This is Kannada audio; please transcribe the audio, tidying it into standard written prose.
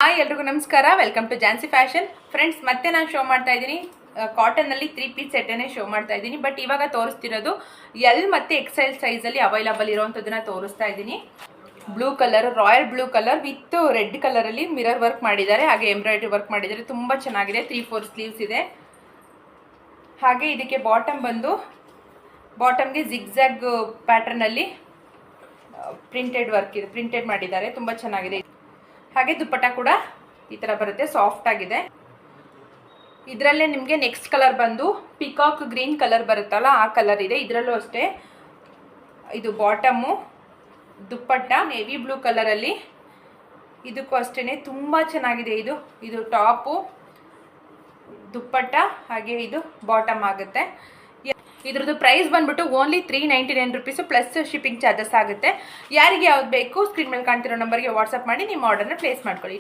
ಹಾಯ್ ಎಲ್ರಿಗೂ ನಮಸ್ಕಾರ. Welcome to Jhansi fashion. Friends, ಮತ್ತೆ ನಾನು ಶೋ ಮಾಡ್ತಾ ಇದ್ದೀನಿ ಕಾಟನ್ನಲ್ಲಿ 3 ಪೀಸ್ ಸೆಟ್ಟನ್ನೇ ಶೋ ಮಾಡ್ತಾ ಇದ್ದೀನಿ. ಬಟ್ ಇವಾಗ ತೋರಿಸ್ತಿರೋದು ಎಲ್ ಮತ್ತು XL ಸೈಜಲ್ಲಿ ಅವೈಲಬಲ್ ಇರೋವಂಥದ್ದನ್ನ ತೋರಿಸ್ತಾ ಇದ್ದೀನಿ. Blue colour, royal blue colour with red ಕಲರಲ್ಲಿ ಮಿರರ್ ವರ್ಕ್ ಮಾಡಿದ್ದಾರೆ, ಹಾಗೆ ಎಂಬ್ರಾಯ್ಡ್ರಿ ವರ್ಕ್ ಮಾಡಿದ್ದಾರೆ. ತುಂಬ ಚೆನ್ನಾಗಿದೆ. 3-4 ಸ್ಲೀವ್ಸ್ ಇದೆ. ಹಾಗೆ ಇದಕ್ಕೆ ಬಾಟಮ್ಗೆ ಜಿಗ್ಜಾಗ್ ಪ್ಯಾಟರ್ನಲ್ಲಿ ಪ್ರಿಂಟೆಡ್ ವರ್ಕ್ ಇದೆ, ಪ್ರಿಂಟೆಡ್ ಮಾಡಿದ್ದಾರೆ. ತುಂಬ ಚೆನ್ನಾಗಿದೆ. ಹಾಗೆ ದುಪ್ಪಟ್ಟ ಕೂಡ ಈ ಥರ ಬರುತ್ತೆ, ಸಾಫ್ಟ್ ಆಗಿದೆ. ಇದರಲ್ಲೇ ನಿಮಗೆ ನೆಕ್ಸ್ಟ್ ಕಲರ್ ಬಂದು ಪಿಕಾಕ್ ಗ್ರೀನ್ ಕಲರ್ ಬರುತ್ತಲ್ಲ, ಆ ಕಲರ್ ಇದೆ. ಇದರಲ್ಲೂ ಅಷ್ಟೇ, ಇದು ಬಾಟಮು, ದುಪ್ಪಟ್ಟ ನೇವಿ ಬ್ಲೂ ಕಲರಲ್ಲಿ. ಇದಕ್ಕೂ ಅಷ್ಟೇ ತುಂಬ ಚೆನ್ನಾಗಿದೆ. ಇದು ಟಾಪು, ದುಪ್ಪಟ್ಟ, ಹಾಗೆ ಇದು ಬಾಟಮ್ ಆಗುತ್ತೆ. ಇದ್ರದ್ದು ಪ್ರೈಸ್ ಬಂದ್ಬಿಟ್ಟು only 399 rupees plus shipping charges ಆಗುತ್ತೆ. ಯಾರಿಗೆ ಯಾವ್ದು ಬೇಕು ಸ್ಕ್ರೀನ್ ಮೇಲೆ ಕಾಣ್ತಿರೋ ನಂಬರ್ಗೆ ವಾಟ್ಸಪ್ ಮಾಡಿ ನಿಮ್ಮ ಆರ್ಡರ್ನ ಪ್ಲೇಸ್ ಮಾಡ್ಕೊಳ್ಳಿ.